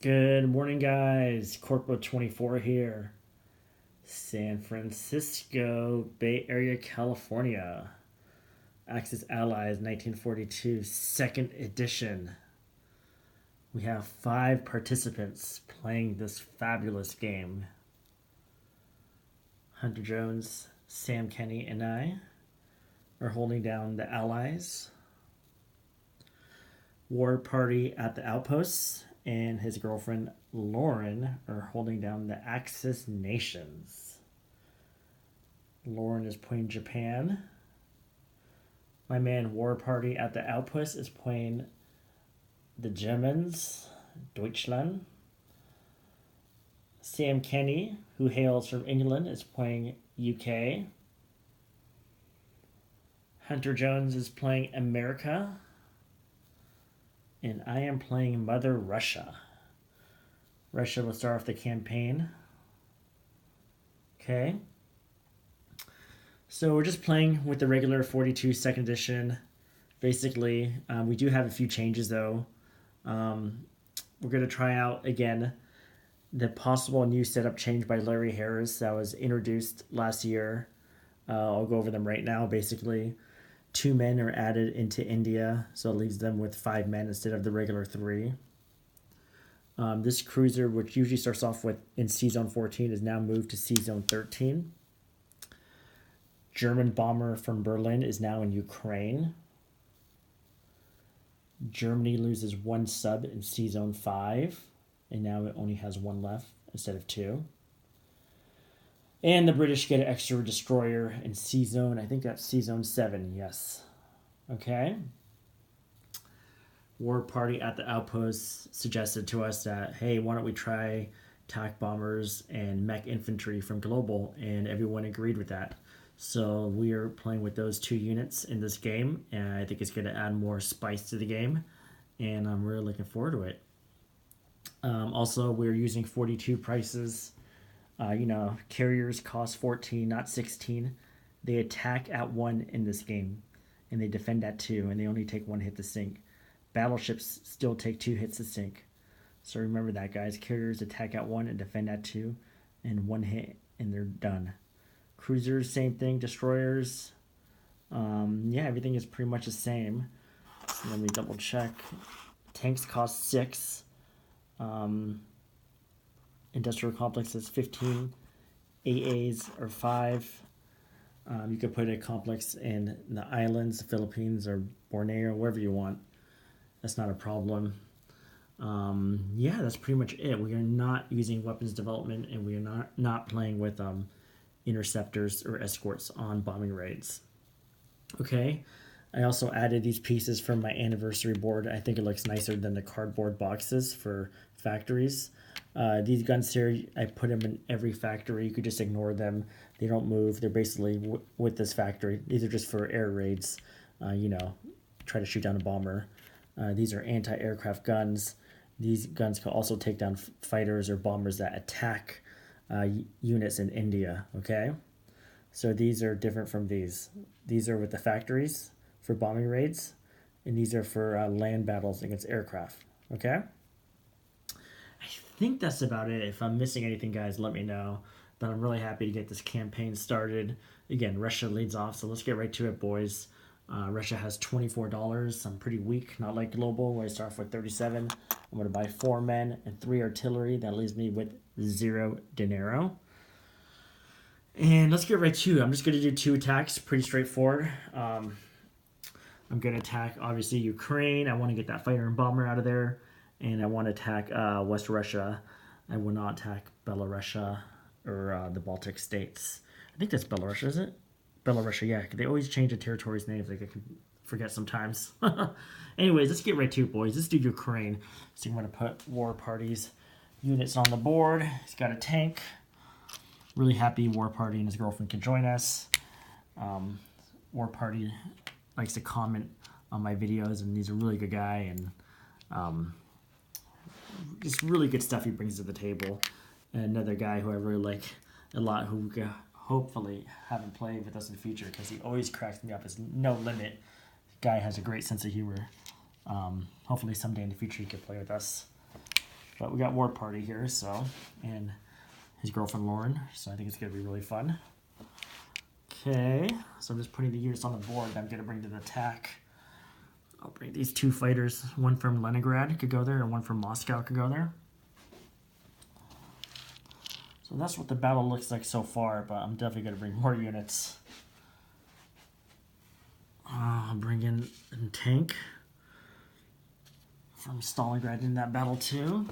Good morning, guys. Corporal 24 here. San Francisco, Bay Area, California. Axis&Allies 1942, second edition. We have 5 participants playing this fabulous game. Hunter Jones, Sam Kenny, and I are holding down the Allies. War Party at the Outposts and his girlfriend Lauren are holding down the Axis nations. Lauren is playing Japan. My man War Party at the Outpost is playing the Germans, Deutschland. Sam Kenny, who hails from England, is playing UK. Hunter Jones is playing America. And I am playing Mother Russia. Russia will start off the campaign. Okay. So we're just playing with the regular 42 second edition. Basically, we do have a few changes though. We're going to try out again the possible new setup change by Larry Harris that was introduced last year. I'll go over them right now. Basically, 2 men are added into India, so it leaves them with 5 men instead of the regular 3. This cruiser, which usually starts off with in C-Zone 14, is now moved to C-Zone 13. German bomber from Berlin is now in Ukraine. Germany loses 1 sub in C-Zone 5, and now it only has 1 left instead of 2. And the British get an extra destroyer in C-Zone. I think that's C-Zone 7, yes. Okay. War Party at the Outpost suggested to us that, hey, why don't we try attack bombers and mech infantry from Global, and everyone agreed with that. So we are playing with those 2 units in this game, and I think it's going to add more spice to the game, and I'm really looking forward to it. Also, we're using 42 prices. Carriers cost 14, not 16. They attack at 1 in this game, and they defend at 2, and they only take 1 hit to sink. Battleships still take 2 hits to sink. So remember that, guys. Carriers attack at 1 and defend at 2, and 1 hit, and they're done. Cruisers, same thing. Destroyers, everything is pretty much the same. So let me double check. Tanks cost 6. Industrial complexes 15, AAs are 5. You could put a complex in the islands, the Philippines, or Borneo, wherever you want. That's not a problem. That's pretty much it. We are not using weapons development, and we are not playing with interceptors or escorts on bombing raids. Okay. I also added these pieces from my anniversary board. I think it looks nicer than the cardboard boxes for factories. These guns here, I put them in every factory. You could just ignore them. They don't move. They're basically with this factory. These are just for air raids, try to shoot down a bomber. These are anti-aircraft guns. These guns can also take down fighters or bombers that attack units in India, okay? So these are different from these. These are with the factories for bombing raids, and these are for land battles against aircraft, okay? I think that's about it. If I'm missing anything, guys, let me know. But I'm really happy to get this campaign started. Again, Russia leads off, so let's get right to it, boys. Russia has $24. I'm pretty weak, not like Global, where I start off with 37. I'm going to buy 4 men and 3 artillery. That leaves me with 0 dinero. And let's get right to it. I'm just going to do 2 attacks, pretty straightforward. I'm going to attack, obviously, Ukraine. I want to get that fighter and bomber out of there. And I want to attack West Russia. I will not attack Belarusia or the Baltic states. I think that's Belarus, is it? Belarusia, yeah. They always change the territory's names. Like I can forget sometimes. Anyways, let's get right to it, boys. Let's do Ukraine. So I'm going to put War Party's units on the board. He's got a tank. Really happy War Party and his girlfriend can join us. War Party likes to comment on my videos, and he's a really good guy, and just really good stuff he brings to the table. And another guy who I really like a lot, who hopefully have him play with us in the future, because he always cracks me up. Is No Limit. Guy has a great sense of humor. Hopefully someday in the future he can play with us. But we got War Party here, so, and his girlfriend Lauren, so I think it's going to be really fun. Okay, so I'm just putting the units on the board that I'm going to bring to the attack. I'll bring these 2 fighters. One from Leningrad could go there, and one from Moscow could go there. So that's what the battle looks like so far, but I'm definitely going to bring more units. I'll bring in a tank from Stalingrad in that battle too.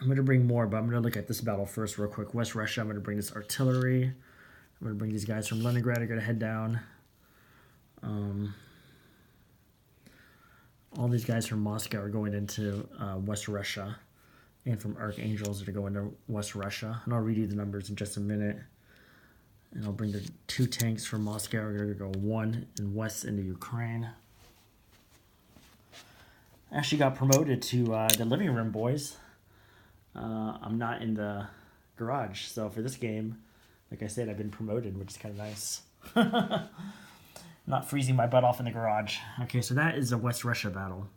I'm going to bring more, but I'm going to look at this battle first real quick. West Russia, I'm going to bring this artillery. I'm going to bring these guys from Leningrad. I'm going to head down. All these guys from Moscow are going into West Russia. And from Archangels are going to West Russia. And I'll read you the numbers in just a minute. And I'll bring the 2 tanks from Moscow. We're going to go 1 in west into Ukraine. I actually got promoted to the living room, boys. I'm not in the garage. So for this game, like I said, I've been promoted, which is kind of nice. Not freezing my butt off in the garage. Okay, so that is a West Russia battle.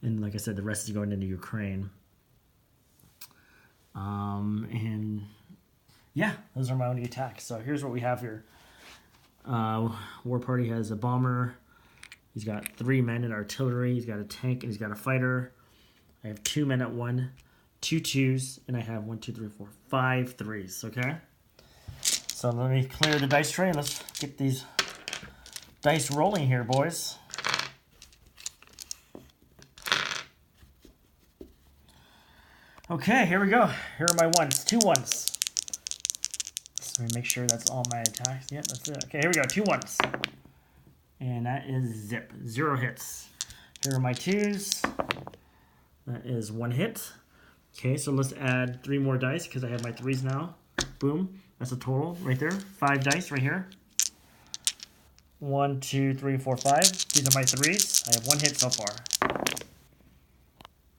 And like I said, the rest is going into Ukraine. And yeah, those are my only attacks. So here's what we have here. War Party has a bomber. He's got 3 men in artillery. He's got a tank and he's got a fighter. I have 2 men at 1, 2 2s, and I have 1, 2, 3, 4, 5 3s. Okay. So let me clear the dice tray. Let's get these dice rolling here, boys. Okay, here we go. Here are my 1s, 2 1s. So let me make sure that's all my attacks. Yep, that's it. Okay, here we go, 2 1s. And that is zip, 0 hits. Here are my 2s. That is 1 hit. Okay, so let's add 3 more dice because I have my 3s now. Boom, that's a total right there. 5 dice right here. 1, 2, 3, 4, 5. These are my 3s. I have 1 hit so far.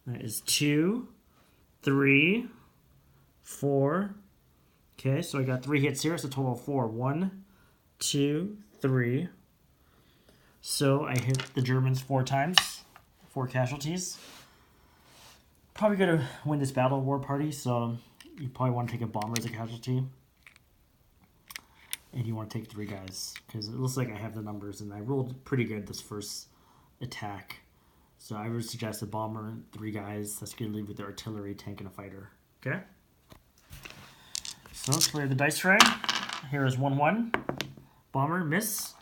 That is 2, 3, 4. Okay, so I got 3 hits here. It's a total of 4. 1, 2, 3. So I hit the Germans 4 times. 4 casualties. Probably going to win this battle, War Party, so you probably want to take a bomber as a casualty. And you want to take 3 guys, because it looks like I have the numbers, and I rolled pretty good this first attack. So I would suggest a bomber, 3 guys. That's going to leave with the artillery, tank, and a fighter. Okay? So clear the dice tray. Here is 1 1. Bomber, miss.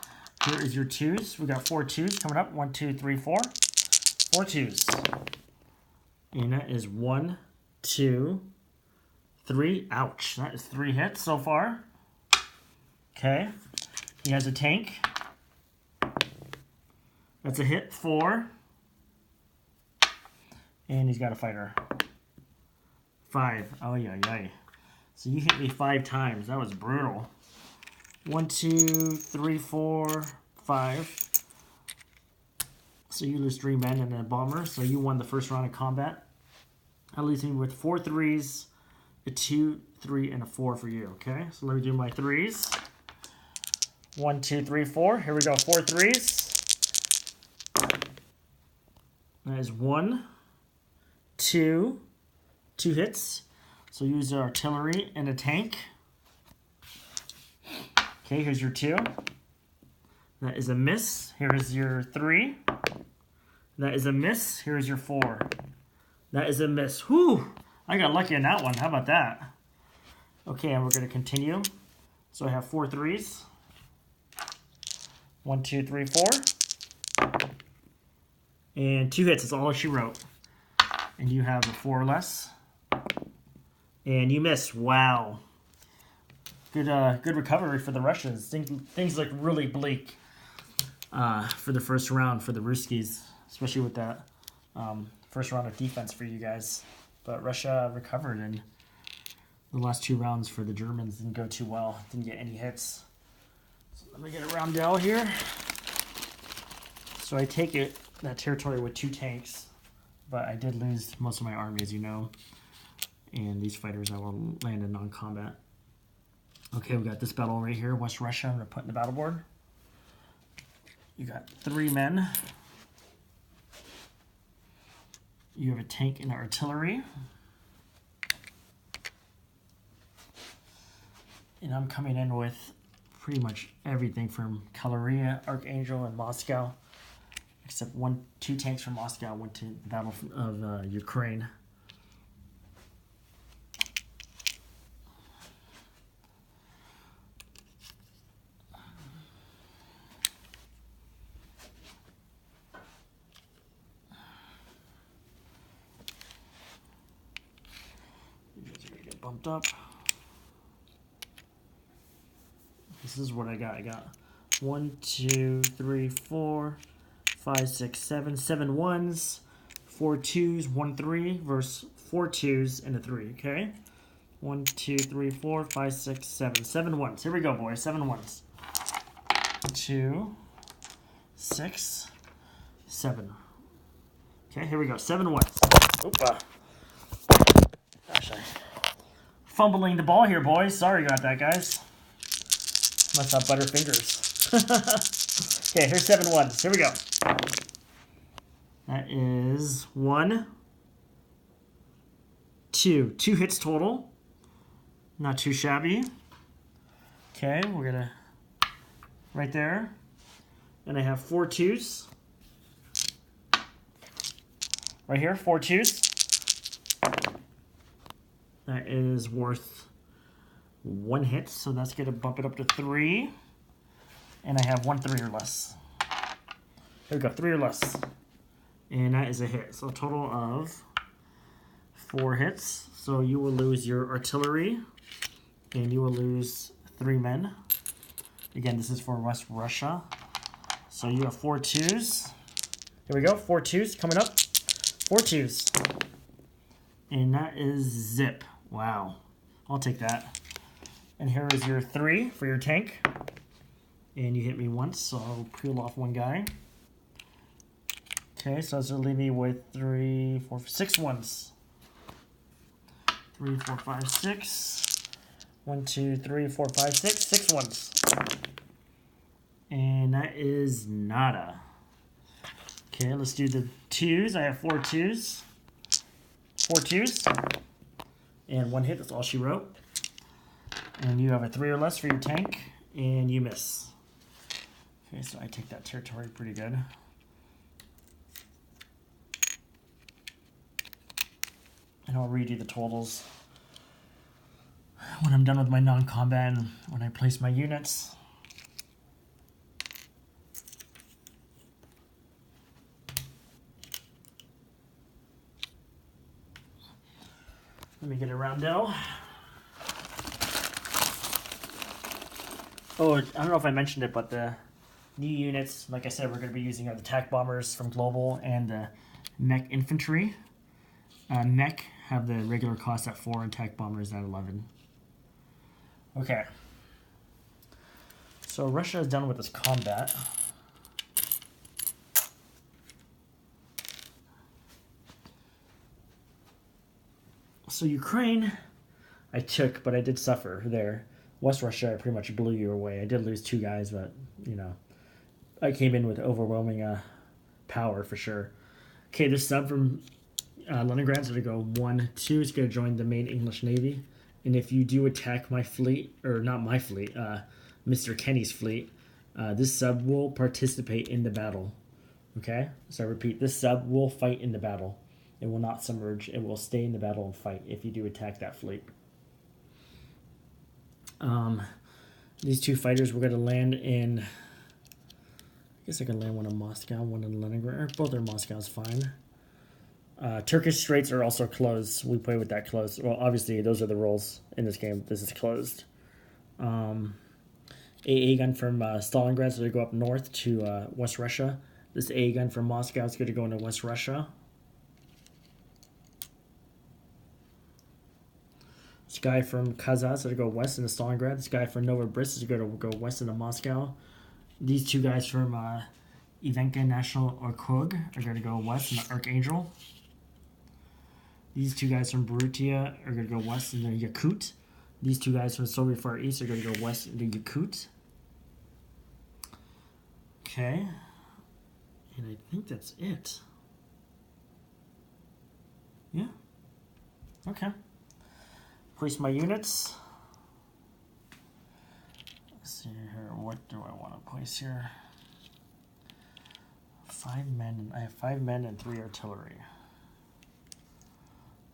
Here is your 2s. We got 4 2s coming up. 1, 2, 3, 4. 4 2s. And that is 1, 2, 3. Ouch. That is 3 hits so far. Okay. He has a tank. That's a hit. 4. And he's got a fighter. 5. Oh, yeah, yeah. So you hit me 5 times. That was brutal. 1, 2, 3, 4, 5. So you lose 3 men and a bomber. So you won the first round of combat. That leaves me with 4 3s, a 2, 3, and a 4 for you. Okay, so let me do my 3s. 1, 2, 3, 4. Here we go. 4 3s. That is 1, 2, 2 hits. So use the artillery and a tank. Okay, here's your 2. That is a miss. Here is your 3. That is a miss. Here is your 4. That is a miss. Whew! I got lucky on that one. How about that? Okay, and we're going to continue. So I have 4 3s. 1, 2, 3, 4. And 2 hits. That's all she wrote. And you have a 4 less. And you miss. Wow. Good recovery for the Russians. Things look really bleak for the first round for the Ruskies, especially with that first round of defense for you guys. But Russia recovered, and the last 2 rounds for the Germans didn't go too well. Didn't get any hits. So let me get a roundel here. So I take that territory with 2 tanks, but I did lose most of my army, as you know. And these fighters I will land in non-combat. Okay, we got this battle right here, West Russia. I'm going to put in the battle board. You got 3 men. You have a tank and artillery. And I'm coming in with pretty much everything from Kalaria, Archangel, and Moscow. Except 2 tanks from Moscow went to the Battle of Ukraine. You guys are gonna get bumped up. This is what I got. I got 1, 2, 3, 4, 5, 6, 7, 7 ones, 4 2s, 1 3 versus 4 2s and a 3. Okay, 1, 2, 3, 4, 5, 6, 7, 7 ones. Here we go, boys. 7 ones. 2, 6, 7. Okay, here we go. 7 ones. Oopa. Gosh, I'm fumbling the ball here, boys. Sorry about that, guys. Must have butter fingers. Okay, here's 7 ones. Here we go. That is 1, 2. 2 hits total. Not too shabby. Okay, we're gonna right there. And I have 4 2s. Right here, 4 2s. That is worth 1 hit, so that's gonna bump it up to 3. And I have 1 3 or less. Here we go, 3 or less. And that is a hit. So a total of 4 hits. So you will lose your artillery. And you will lose 3 men. Again, this is for West Russia. So you have 4 2s. Here we go, 4 2s coming up. 4 2s. And that is zip. Wow. I'll take that. And here is your 3 for your tank. And you hit me once, so I'll peel off 1 guy. Okay, so that's going to leave me with 3, 4, 6 ones. 3, 4, 5, 6. 1, 2, 3, 4, 5, 6. 6 ones. And that is nada. Okay, let's do the 2s. I have 4 2s. 4 2s. And 1 hit, that's all she wrote. And you have a 3 or less for your tank, and you miss. Okay, so I take that territory pretty good. And I'll redo the totals when I'm done with my non-combat and when I place my units. Let me get a roundel. Oh, I don't know if I mentioned it, but the new units, like I said, we're going to be using are the attack bombers from Global and the mech infantry. Mech have the regular cost at 4 and attack bombers at 11. Okay. So Russia is done with this combat. So Ukraine, I took, but I did suffer there. West Russia, I pretty much blew you away. I did lose 2 guys, but, you know, I came in with overwhelming power for sure. Okay, this sub from Leningrad is going to go 1, 2. It's going to join the main English Navy. And if you do attack my fleet, or not my fleet, Mr. Kenny's fleet, this sub will participate in the battle. Okay? So I repeat, this sub will fight in the battle. It will not submerge. It will stay in the battle and fight if you do attack that fleet. These 2 fighters were going to land in... I guess I can land one in Moscow, one in Leningrad. Both are Moscow's fine. Turkish Straits are also closed. We play with that closed. Well, obviously, those are the rules in this game. This is closed. AA gun from Stalingrad is going to go up north to West Russia. This AA gun from Moscow is going to go into West Russia. This guy from Kazan is going to go west into Stalingrad. This guy from Novorossiysk is going to go west into Moscow. These 2 guys from Ivanka National Okrug are going to go west into Archangel. These 2 guys from Buryatia are going to go west into Yakut. These 2 guys from Soviet Far East are going to go west into Yakut. Okay. And I think that's it. Yeah. Okay. Place my units. Let's see here. What do I want to place here? 5 men. I have 5 men and 3 artillery.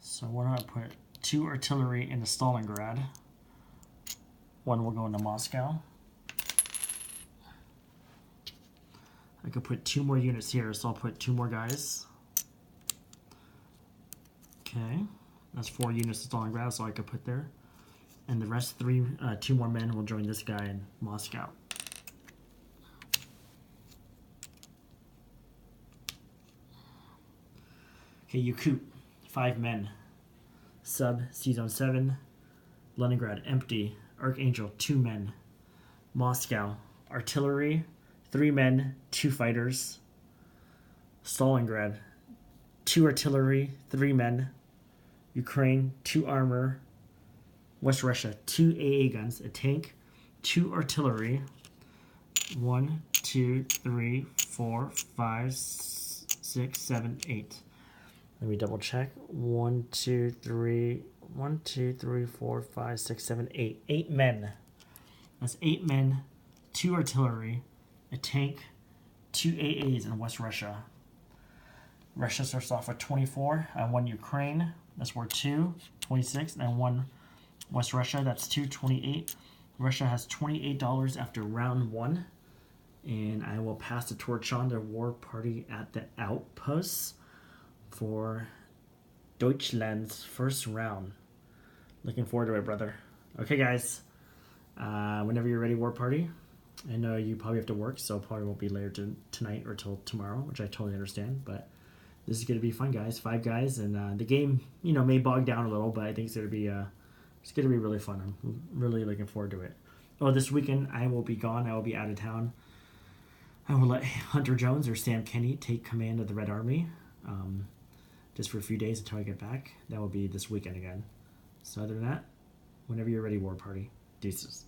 So why don't I put 2 artillery into Stalingrad? 1 will go into Moscow. I could put 2 more units here, so I'll put 2 more guys. Okay, that's 4 units to Stalingrad, so I could put there. And the rest 2 more men will join this guy in Moscow. Okay, Yakut, 5 men. Sub, C-Zone 7. Leningrad, empty. Archangel, 2 men. Moscow, artillery, 3 men, 2 fighters. Stalingrad, 2 artillery, 3 men. Ukraine, 2 armor. West Russia, 2 AA guns, a tank, 2 artillery. 1, 2, 3, 4, 5, 6, 7, 8. Let me double check. 1, 2, 3, 1, 2, 3, 4, 5, 6, 7, 8. 8 men. That's 8 men, 2 artillery, a tank, 2 AAs in West Russia. Russia starts off with 24. I won Ukraine. That's worth 2, 26. And I won West Russia. That's 2, 28. Russia has $28 after round 1. And I will pass the torch on to War Party at the outposts for Deutschland's first round. Looking forward to it, brother. Okay, guys. Whenever you're ready, War Party. I know you probably have to work, so probably won't be later tonight or till tomorrow, which I totally understand. But this is going to be fun, guys. 5 guys, and the game, may bog down a little, but I think it's going to be really fun. I'm really looking forward to it. Oh, this weekend I will be gone. I will be out of town. I will let Hunter Jones or Sam Kenny take command of the Red Army, just for a few days until I get back. That will be this weekend again. So other than that, whenever you're ready, War Party. Deuces.